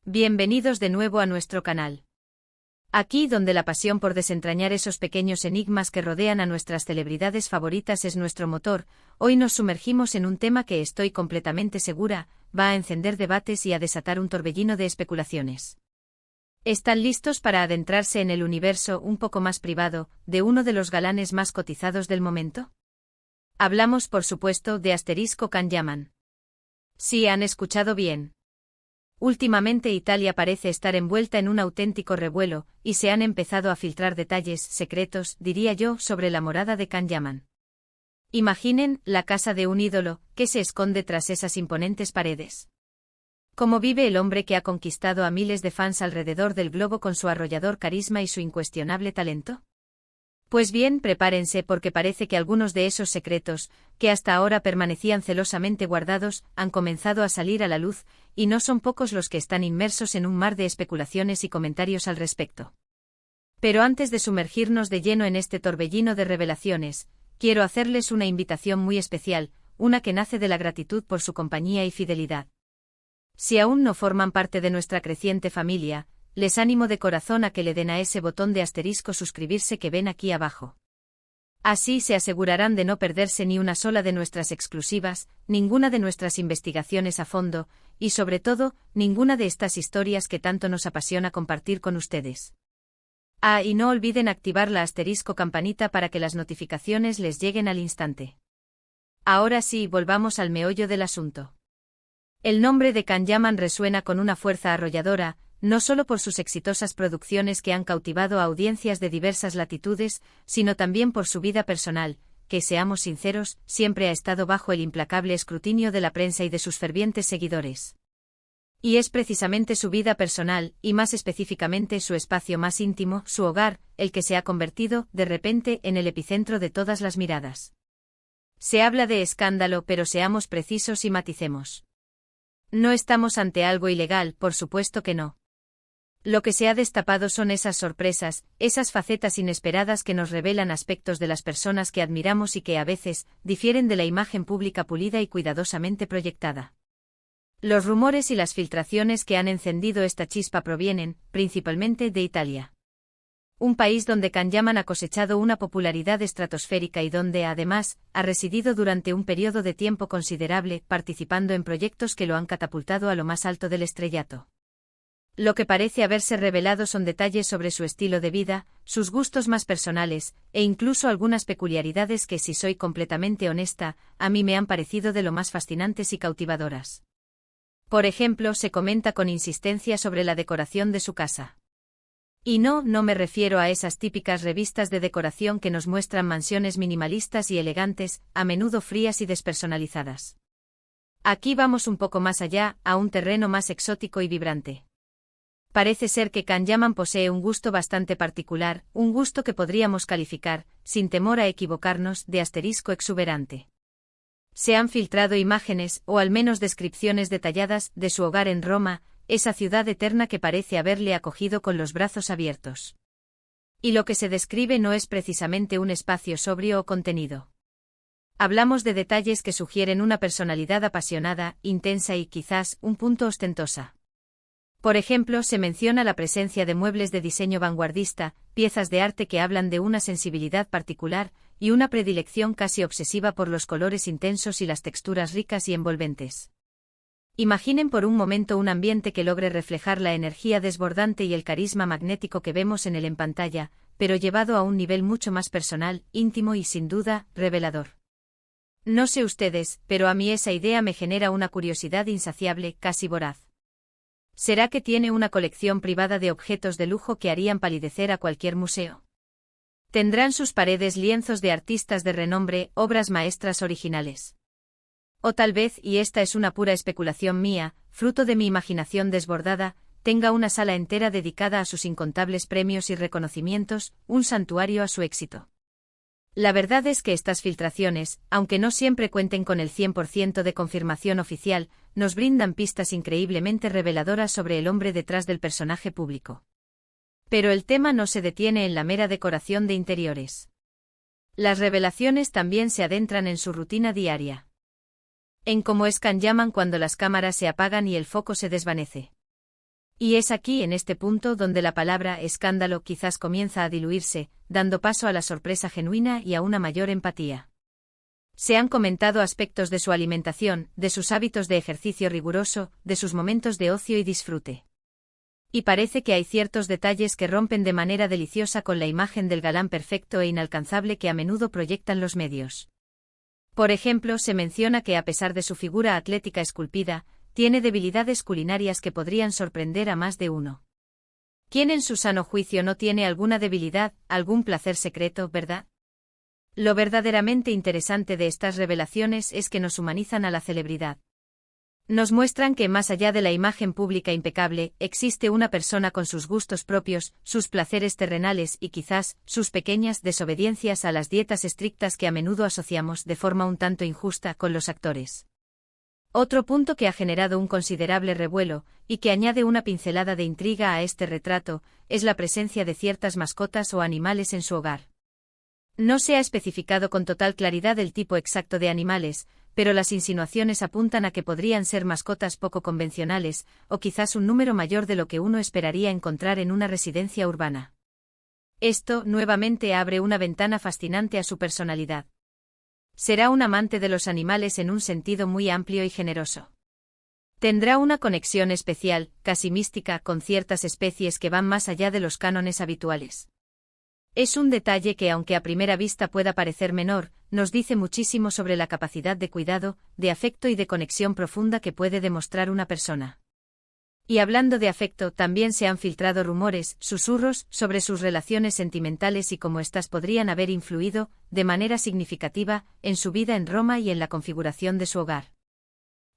Bienvenidos de nuevo a nuestro canal. Aquí donde la pasión por desentrañar esos pequeños enigmas que rodean a nuestras celebridades favoritas es nuestro motor, hoy nos sumergimos en un tema que estoy completamente segura, va a encender debates y a desatar un torbellino de especulaciones. ¿Están listos para adentrarse en el universo un poco más privado de uno de los galanes más cotizados del momento? Hablamos, por supuesto, de Asterisco Can Yaman. Sí, han escuchado bien. Últimamente Italia parece estar envuelta en un auténtico revuelo, y se han empezado a filtrar detalles secretos, diría yo, sobre la morada de Can Yaman. Imaginen, la casa de un ídolo, que se esconde tras esas imponentes paredes. ¿Cómo vive el hombre que ha conquistado a miles de fans alrededor del globo con su arrollador carisma y su incuestionable talento? Pues bien, prepárense porque parece que algunos de esos secretos, que hasta ahora permanecían celosamente guardados, han comenzado a salir a la luz, y no son pocos los que están inmersos en un mar de especulaciones y comentarios al respecto. Pero antes de sumergirnos de lleno en este torbellino de revelaciones, quiero hacerles una invitación muy especial, una que nace de la gratitud por su compañía y fidelidad. Si aún no forman parte de nuestra creciente familia, les animo de corazón a que le den a ese botón de asterisco suscribirse que ven aquí abajo. Así se asegurarán de no perderse ni una sola de nuestras exclusivas, ninguna de nuestras investigaciones a fondo, y sobre todo, ninguna de estas historias que tanto nos apasiona compartir con ustedes. Ah, y no olviden activar la asterisco campanita para que las notificaciones les lleguen al instante. Ahora sí, volvamos al meollo del asunto. El nombre de Can Yaman resuena con una fuerza arrolladora, no solo por sus exitosas producciones que han cautivado a audiencias de diversas latitudes, sino también por su vida personal, que, seamos sinceros, siempre ha estado bajo el implacable escrutinio de la prensa y de sus fervientes seguidores. Y es precisamente su vida personal, y más específicamente su espacio más íntimo, su hogar, el que se ha convertido, de repente, en el epicentro de todas las miradas. Se habla de escándalo, pero seamos precisos y maticemos. No estamos ante algo ilegal, por supuesto que no. Lo que se ha destapado son esas sorpresas, esas facetas inesperadas que nos revelan aspectos de las personas que admiramos y que a veces difieren de la imagen pública pulida y cuidadosamente proyectada. Los rumores y las filtraciones que han encendido esta chispa provienen, principalmente, de Italia. Un país donde Can Yaman ha cosechado una popularidad estratosférica y donde, además, ha residido durante un periodo de tiempo considerable, participando en proyectos que lo han catapultado a lo más alto del estrellato. Lo que parece haberse revelado son detalles sobre su estilo de vida, sus gustos más personales, e incluso algunas peculiaridades que, si soy completamente honesta, a mí me han parecido de lo más fascinantes y cautivadoras. Por ejemplo, se comenta con insistencia sobre la decoración de su casa. Y no me refiero a esas típicas revistas de decoración que nos muestran mansiones minimalistas y elegantes, a menudo frías y despersonalizadas. Aquí vamos un poco más allá, a un terreno más exótico y vibrante. Parece ser que Can Yaman posee un gusto bastante particular, un gusto que podríamos calificar, sin temor a equivocarnos, de asterisco exuberante. Se han filtrado imágenes, o al menos descripciones detalladas, de su hogar en Roma, esa ciudad eterna que parece haberle acogido con los brazos abiertos. Y lo que se describe no es precisamente un espacio sobrio o contenido. Hablamos de detalles que sugieren una personalidad apasionada, intensa y quizás un punto ostentosa. Por ejemplo, se menciona la presencia de muebles de diseño vanguardista, piezas de arte que hablan de una sensibilidad particular, y una predilección casi obsesiva por los colores intensos y las texturas ricas y envolventes. Imaginen por un momento un ambiente que logre reflejar la energía desbordante y el carisma magnético que vemos en pantalla, pero llevado a un nivel mucho más personal, íntimo y sin duda, revelador. No sé ustedes, pero a mí esa idea me genera una curiosidad insaciable, casi voraz. ¿Será que tiene una colección privada de objetos de lujo que harían palidecer a cualquier museo? ¿Tendrán sus paredes lienzos de artistas de renombre, obras maestras originales? O tal vez, y esta es una pura especulación mía, fruto de mi imaginación desbordada, tenga una sala entera dedicada a sus incontables premios y reconocimientos, un santuario a su éxito. La verdad es que estas filtraciones, aunque no siempre cuenten con el 100% de confirmación oficial, nos brindan pistas increíblemente reveladoras sobre el hombre detrás del personaje público. Pero el tema no se detiene en la mera decoración de interiores. Las revelaciones también se adentran en su rutina diaria. En cómo es Can Yaman cuando las cámaras se apagan y el foco se desvanece. Y es aquí en este punto donde la palabra escándalo quizás comienza a diluirse, dando paso a la sorpresa genuina y a una mayor empatía. Se han comentado aspectos de su alimentación, de sus hábitos de ejercicio riguroso, de sus momentos de ocio y disfrute. Y parece que hay ciertos detalles que rompen de manera deliciosa con la imagen del galán perfecto e inalcanzable que a menudo proyectan los medios. Por ejemplo, se menciona que a pesar de su figura atlética esculpida, tiene debilidades culinarias que podrían sorprender a más de uno. ¿Quién en su sano juicio no tiene alguna debilidad, algún placer secreto, verdad? Lo verdaderamente interesante de estas revelaciones es que nos humanizan a la celebridad. Nos muestran que más allá de la imagen pública impecable, existe una persona con sus gustos propios, sus placeres terrenales y quizás, sus pequeñas desobediencias a las dietas estrictas que a menudo asociamos de forma un tanto injusta con los actores. Otro punto que ha generado un considerable revuelo, y que añade una pincelada de intriga a este retrato, es la presencia de ciertas mascotas o animales en su hogar. No se ha especificado con total claridad el tipo exacto de animales, pero las insinuaciones apuntan a que podrían ser mascotas poco convencionales, o quizás un número mayor de lo que uno esperaría encontrar en una residencia urbana. Esto, nuevamente, abre una ventana fascinante a su personalidad. Será un amante de los animales en un sentido muy amplio y generoso. Tendrá una conexión especial, casi mística, con ciertas especies que van más allá de los cánones habituales. Es un detalle que, aunque a primera vista pueda parecer menor, nos dice muchísimo sobre la capacidad de cuidado, de afecto y de conexión profunda que puede demostrar una persona. Y hablando de afecto, también se han filtrado rumores, susurros, sobre sus relaciones sentimentales y cómo éstas podrían haber influido, de manera significativa, en su vida en Roma y en la configuración de su hogar.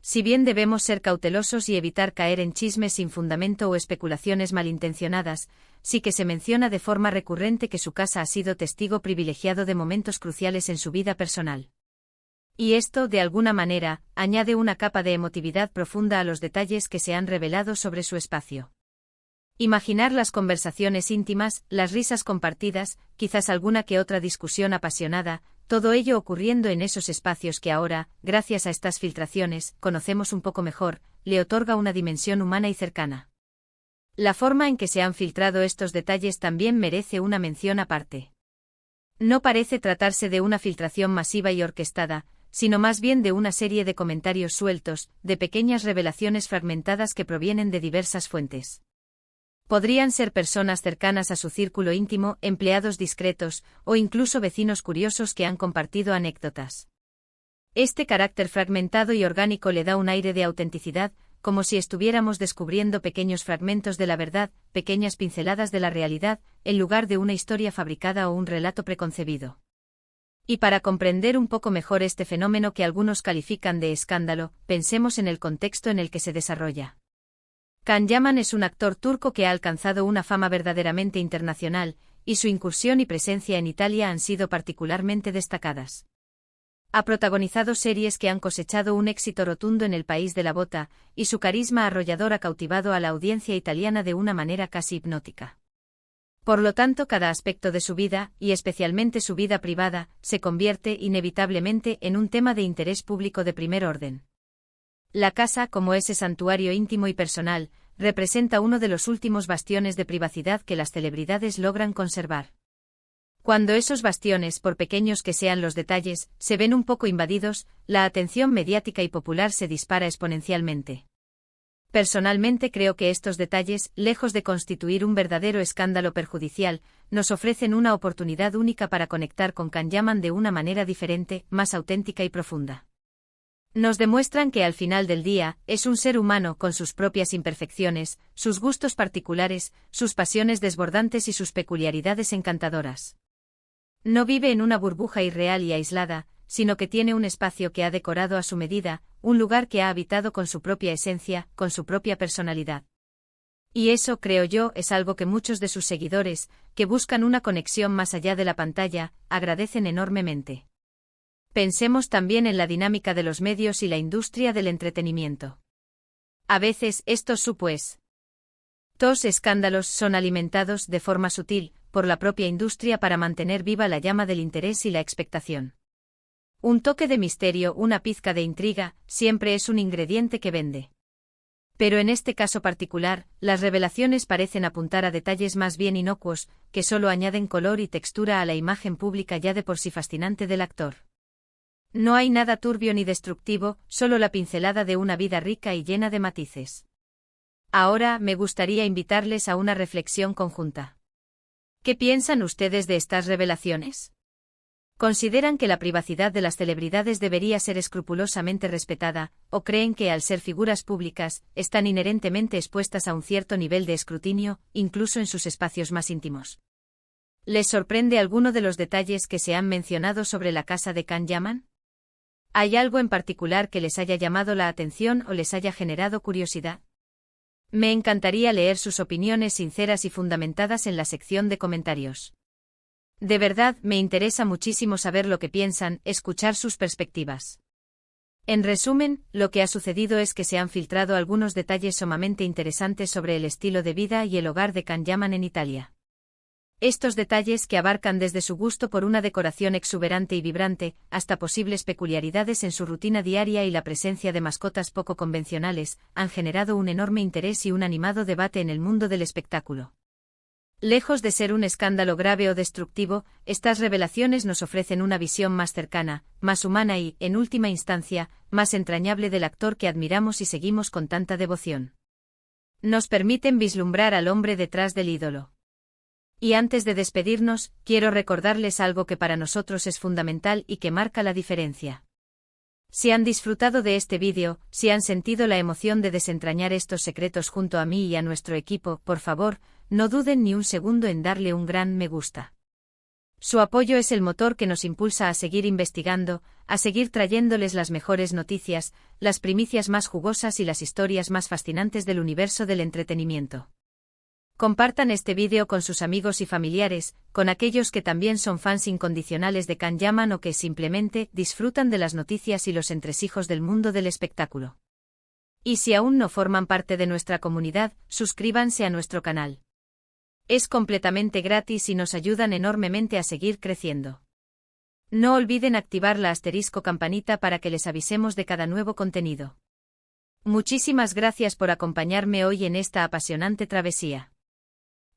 Si bien debemos ser cautelosos y evitar caer en chismes sin fundamento o especulaciones malintencionadas, sí que se menciona de forma recurrente que su casa ha sido testigo privilegiado de momentos cruciales en su vida personal. Y esto, de alguna manera, añade una capa de emotividad profunda a los detalles que se han revelado sobre su espacio. Imaginar las conversaciones íntimas, las risas compartidas, quizás alguna que otra discusión apasionada, todo ello ocurriendo en esos espacios que ahora, gracias a estas filtraciones, conocemos un poco mejor, le otorga una dimensión humana y cercana. La forma en que se han filtrado estos detalles también merece una mención aparte. No parece tratarse de una filtración masiva y orquestada, sino más bien de una serie de comentarios sueltos, de pequeñas revelaciones fragmentadas que provienen de diversas fuentes. Podrían ser personas cercanas a su círculo íntimo, empleados discretos, o incluso vecinos curiosos que han compartido anécdotas. Este carácter fragmentado y orgánico le da un aire de autenticidad, como si estuviéramos descubriendo pequeños fragmentos de la verdad, pequeñas pinceladas de la realidad, en lugar de una historia fabricada o un relato preconcebido. Y para comprender un poco mejor este fenómeno que algunos califican de escándalo, pensemos en el contexto en el que se desarrolla. Can Yaman es un actor turco que ha alcanzado una fama verdaderamente internacional, y su incursión y presencia en Italia han sido particularmente destacadas. Ha protagonizado series que han cosechado un éxito rotundo en el país de la bota, y su carisma arrollador ha cautivado a la audiencia italiana de una manera casi hipnótica. Por lo tanto, cada aspecto de su vida, y especialmente su vida privada, se convierte inevitablemente en un tema de interés público de primer orden. La casa, como ese santuario íntimo y personal, representa uno de los últimos bastiones de privacidad que las celebridades logran conservar. Cuando esos bastiones, por pequeños que sean los detalles, se ven un poco invadidos, la atención mediática y popular se dispara exponencialmente. Personalmente creo que estos detalles, lejos de constituir un verdadero escándalo perjudicial, nos ofrecen una oportunidad única para conectar con Can Yaman de una manera diferente, más auténtica y profunda. Nos demuestran que al final del día, es un ser humano con sus propias imperfecciones, sus gustos particulares, sus pasiones desbordantes y sus peculiaridades encantadoras. No vive en una burbuja irreal y aislada, sino que tiene un espacio que ha decorado a su medida, un lugar que ha habitado con su propia esencia, con su propia personalidad. Y eso, creo yo, es algo que muchos de sus seguidores, que buscan una conexión más allá de la pantalla, agradecen enormemente. Pensemos también en la dinámica de los medios y la industria del entretenimiento. A veces, estos supuestos escándalos son alimentados de forma sutil, por la propia industria para mantener viva la llama del interés y la expectación. Un toque de misterio, una pizca de intriga, siempre es un ingrediente que vende. Pero en este caso particular, las revelaciones parecen apuntar a detalles más bien inocuos, que solo añaden color y textura a la imagen pública ya de por sí fascinante del actor. No hay nada turbio ni destructivo, solo la pincelada de una vida rica y llena de matices. Ahora, me gustaría invitarles a una reflexión conjunta. ¿Qué piensan ustedes de estas revelaciones? ¿Consideran que la privacidad de las celebridades debería ser escrupulosamente respetada, o creen que, al ser figuras públicas, están inherentemente expuestas a un cierto nivel de escrutinio, incluso en sus espacios más íntimos? ¿Les sorprende alguno de los detalles que se han mencionado sobre la casa de Can Yaman? ¿Hay algo en particular que les haya llamado la atención o les haya generado curiosidad? Me encantaría leer sus opiniones sinceras y fundamentadas en la sección de comentarios. De verdad, me interesa muchísimo saber lo que piensan, escuchar sus perspectivas. En resumen, lo que ha sucedido es que se han filtrado algunos detalles sumamente interesantes sobre el estilo de vida y el hogar de Can Yaman en Italia. Estos detalles, que abarcan desde su gusto por una decoración exuberante y vibrante, hasta posibles peculiaridades en su rutina diaria y la presencia de mascotas poco convencionales, han generado un enorme interés y un animado debate en el mundo del espectáculo. Lejos de ser un escándalo grave o destructivo, estas revelaciones nos ofrecen una visión más cercana, más humana y, en última instancia, más entrañable del actor que admiramos y seguimos con tanta devoción. Nos permiten vislumbrar al hombre detrás del ídolo. Y antes de despedirnos, quiero recordarles algo que para nosotros es fundamental y que marca la diferencia. Si han disfrutado de este vídeo, si han sentido la emoción de desentrañar estos secretos junto a mí y a nuestro equipo, por favor, no duden ni un segundo en darle un gran me gusta. Su apoyo es el motor que nos impulsa a seguir investigando, a seguir trayéndoles las mejores noticias, las primicias más jugosas y las historias más fascinantes del universo del entretenimiento. Compartan este vídeo con sus amigos y familiares, con aquellos que también son fans incondicionales de Can Yaman o que simplemente disfrutan de las noticias y los entresijos del mundo del espectáculo. Y si aún no forman parte de nuestra comunidad, suscríbanse a nuestro canal. Es completamente gratis y nos ayudan enormemente a seguir creciendo. No olviden activar la *campanita para que les avisemos de cada nuevo contenido. Muchísimas gracias por acompañarme hoy en esta apasionante travesía.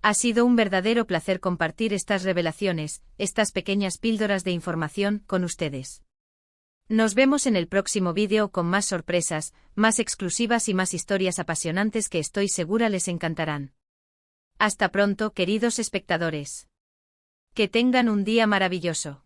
Ha sido un verdadero placer compartir estas revelaciones, estas pequeñas píldoras de información, con ustedes. Nos vemos en el próximo vídeo con más sorpresas, más exclusivas y más historias apasionantes que estoy segura les encantarán. Hasta pronto, queridos espectadores. Que tengan un día maravilloso.